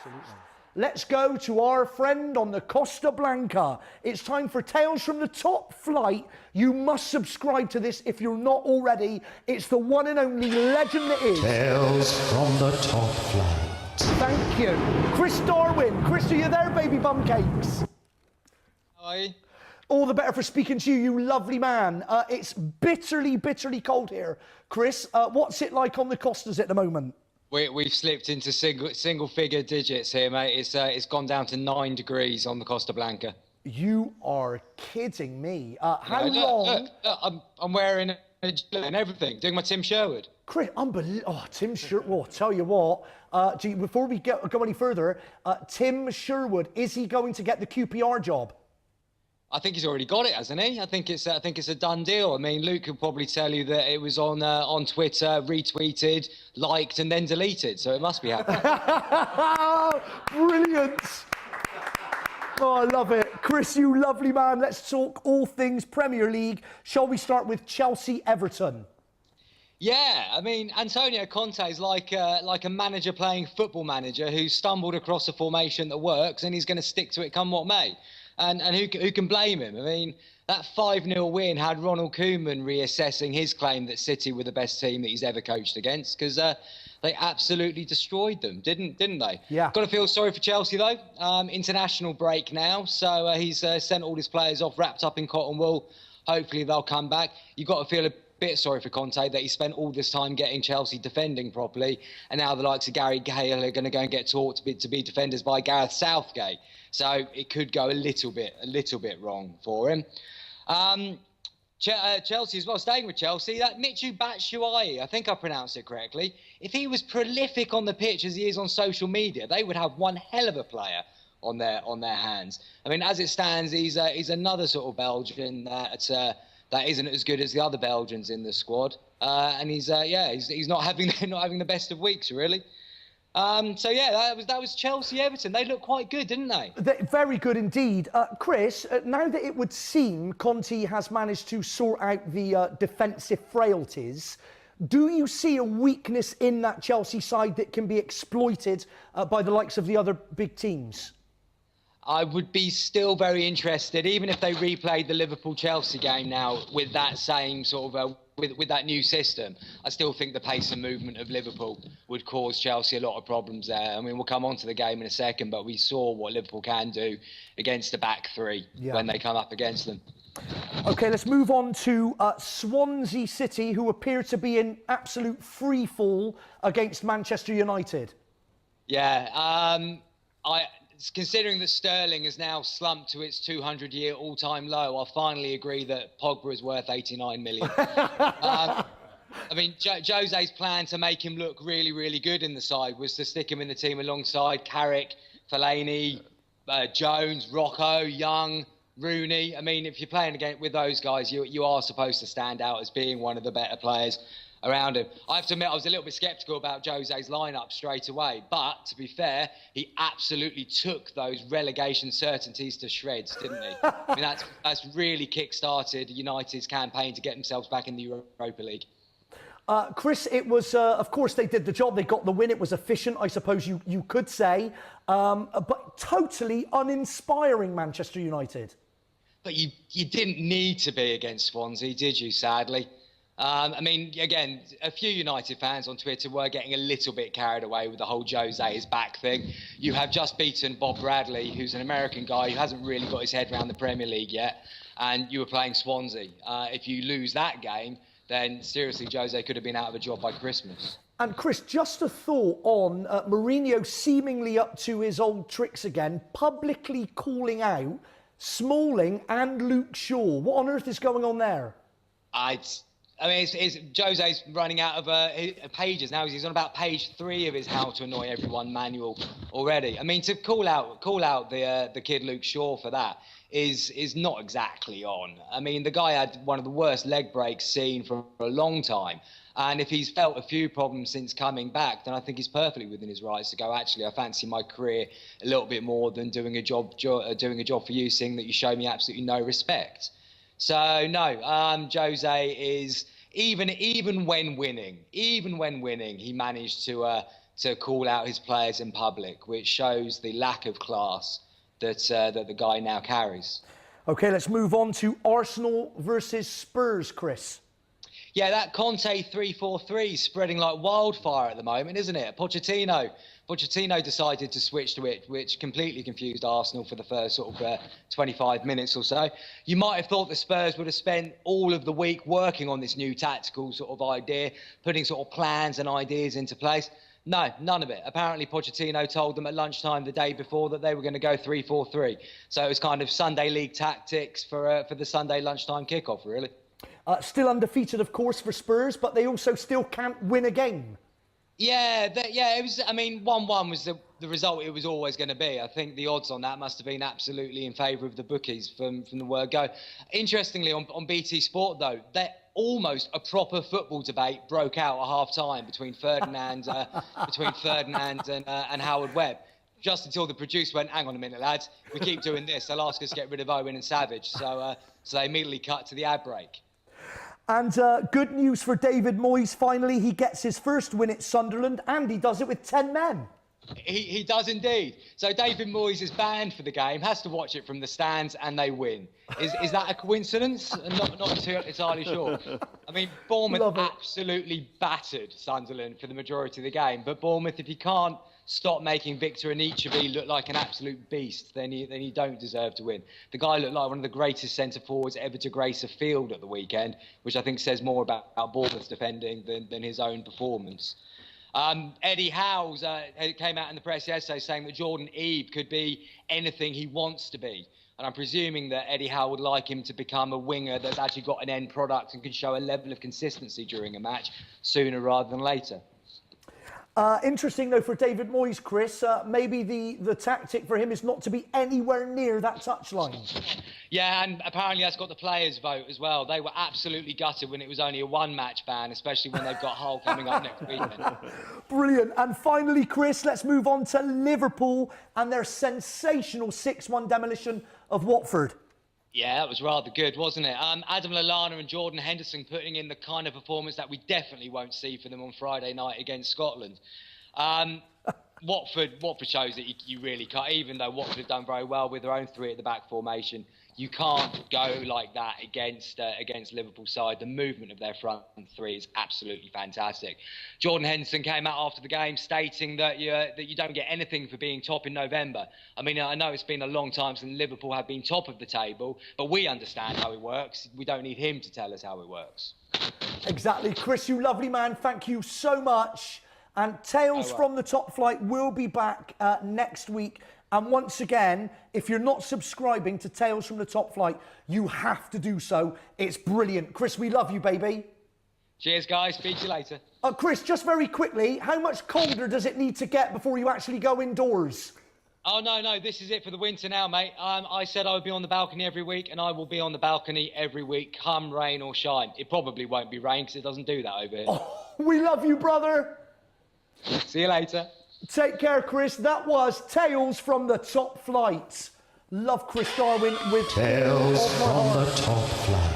Absolutely. Let's go to our friend on the Costa Blanca. It's time for Tales from the Top Flight. You must subscribe to this if you're not already. It's the one and only legend that is Tales from the Top Flight. Thank you. Chris Darwin. Chris, are you there, baby bum cakes? Hi. All the better for speaking to you, you lovely man. It's bitterly, bitterly cold here. Chris, what's it like on the Costas at the moment? We've slipped into single figure digits here, mate. It's gone down to 9 degrees on the Costa Blanca. You are kidding me. How long? Look, I'm wearing a gillet and everything, doing my Tim Sherwood. Chris, unbelievable. Oh, Tim Sherwood. Well, tell you what, before we go any further, Tim Sherwood, is he going to get the QPR job? I think he's already got it, hasn't he? I think it's a done deal. I mean, Luke could probably tell you that it was on Twitter, retweeted, liked, and then deleted. So it must be happening. Brilliant. Oh, I love it. Chris, you lovely man. Let's talk all things Premier League. Shall we start with Chelsea-Everton? Yeah, I mean, Antonio Conte is like a manager playing Football Manager who stumbled across a formation that works and he's going to stick to it come what may. And who can blame him? I mean, that 5-0 win had Ronald Koeman reassessing his claim that City were the best team that he's ever coached against, because they absolutely destroyed them, didn't they? Yeah. Got to feel sorry for Chelsea, though. International break now, so he's sent all his players off wrapped up in cotton wool. Hopefully they'll come back. You've got to feel a bit sorry for Conte that he spent all this time getting Chelsea defending properly, and now the likes of Gary Cahill are going to go and get taught to be defenders by Gareth Southgate. So it could go a little bit wrong for him. Chelsea as well, staying with Chelsea, that Michy Batshuayi, I think I pronounced it correctly. If he was prolific on the pitch as he is on social media, they would have one hell of a player on their hands. I mean, as it stands, he's another sort of Belgian that isn't as good as the other Belgians in the squad, and he's not having the best of weeks, really. So yeah, that was Chelsea-Everton. They looked quite good, didn't they? Very good indeed. Chris, now that it would seem Conte has managed to sort out the defensive frailties, do you see a weakness in that Chelsea side that can be exploited by the likes of the other big teams? I would be still very interested, even if they replayed the Liverpool-Chelsea game now with that same sort of with that new system. I still think the pace and movement of Liverpool would cause Chelsea a lot of problems there. I mean, we'll come on to the game in a second, but we saw what Liverpool can do against the back three when they come up against them. OK, let's move on to Swansea City, who appear to be in absolute free fall against Manchester United. Yeah, considering that Sterling has now slumped to its 200-year all-time low, I finally agree that Pogba is worth 89 million. I mean, Jose's plan to make him look really, really good in the side was to stick him in the team alongside Carrick, Fellaini, Jones, Rocco, Young, Rooney. I mean, if you're playing with those guys, you are supposed to stand out as being one of the better players around him. I have to admit, I was a little bit sceptical about Jose's lineup straight away, but to be fair, he absolutely took those relegation certainties to shreds, didn't he? I mean, that's really kick-started United's campaign to get themselves back in the Europa League. Chris, it was, of course, they did the job. They got the win. It was efficient, I suppose you could say, but totally uninspiring Manchester United. But you didn't need to be against Swansea, did you, sadly? I mean, again, a few United fans on Twitter were getting a little bit carried away with the whole Jose is back thing. You have just beaten Bob Bradley, who's an American guy who hasn't really got his head around the Premier League yet, and you were playing Swansea. If you lose that game, then seriously, Jose could have been out of a job by Christmas. And Chris, just a thought on Mourinho seemingly up to his old tricks again, publicly calling out Smalling and Luke Shaw. What on earth is going on there? I mean, Jose's running out of pages now. He's on about page 3 of his "How to Annoy Everyone" manual already. I mean, to call out the kid Luke Shaw for that is not exactly on. I mean, the guy had one of the worst leg breaks seen for a long time. And if he's felt a few problems since coming back, then I think he's perfectly within his rights to go, actually, I fancy my career a little bit more than doing a job for you, seeing that you show me absolutely no respect. So, no, Jose is, even when winning, he managed to to call out his players in public, which shows the lack of class that the guy now carries. Okay, let's move on to Arsenal versus Spurs, Chris. Yeah, that Conte 3-4-3 is spreading like wildfire at the moment, isn't it? Pochettino decided to switch to it, which completely confused Arsenal for the first sort of 25 minutes or so. You might have thought the Spurs would have spent all of the week working on this new tactical sort of idea, putting sort of plans and ideas into place. No, none of it. Apparently, Pochettino told them at lunchtime the day before that they were going to go 3-4-3. So it was kind of Sunday league tactics for the Sunday lunchtime kickoff, really. Still undefeated, of course, for Spurs, but they also still can't win a game. Yeah, it was. I mean, 1-1 was the result it was always going to be. I think the odds on that must have been absolutely in favour of the bookies from the word go. Interestingly, on BT Sport though, almost a proper football debate broke out at half-time between Ferdinand and Howard Webb. Just until the producer went, hang on a minute, lads, we keep doing this. They'll ask us to get rid of Owen and Savage. So they immediately cut to the ad break. And good news for David Moyes. Finally, he gets his first win at Sunderland, and he does it with 10 men. He does indeed. So David Moyes is banned for the game, has to watch it from the stands, and they win. Is that a coincidence? Not entirely sure. I mean, Bournemouth absolutely battered Sunderland for the majority of the game. But Bournemouth, if you can't stop making Victor Anichebe look like an absolute beast, then you don't deserve to win. The guy looked like one of the greatest centre-forwards ever to grace a field at the weekend, which I think says more about Bournemouth's defending than his own performance. Eddie Howe's came out in the press yesterday saying that Jordan Ebe could be anything he wants to be. And I'm presuming that Eddie Howe would like him to become a winger that's actually got an end product and can show a level of consistency during a match sooner rather than later. Interesting, though, for David Moyes, Chris, maybe the tactic for him is not to be anywhere near that touchline. Yeah, and apparently that's got the players' vote as well. They were absolutely gutted when it was only a one-match ban, especially when they've got Hull coming up next weekend. Brilliant. And finally, Chris, let's move on to Liverpool and their sensational 6-1 demolition of Watford. Yeah, that was rather good, wasn't it? Adam Lallana and Jordan Henderson putting in the kind of performance that we definitely won't see for them on Friday night against Scotland. Watford shows that you really can't, even though Watford have done very well with their own three at the back formation, you can't go like that against Liverpool's side. The movement of their front three is absolutely fantastic. Jordan Henderson came out after the game stating that you don't get anything for being top in November. I mean, I know it's been a long time since Liverpool have been top of the table, but we understand how it works. We don't need him to tell us how it works. Exactly. Chris, you lovely man, thank you so much. And Tales from the Top Flight will be back next week. And once again, if you're not subscribing to Tales from the Top Flight, you have to do so. It's brilliant. Chris, we love you, baby. Cheers, guys. Speak to you later. Chris, just very quickly, how much colder does it need to get before you actually go indoors? Oh, no, this is it for the winter now, mate. I said I would be on the balcony every week, and I will be on the balcony every week, come rain or shine. It probably won't be rain because it doesn't do that over here. Oh, we love you, brother. See you later. Take care, Chris. That was Tales from the Top Flight. Love Chris Darwin with Tales from the Top Flight.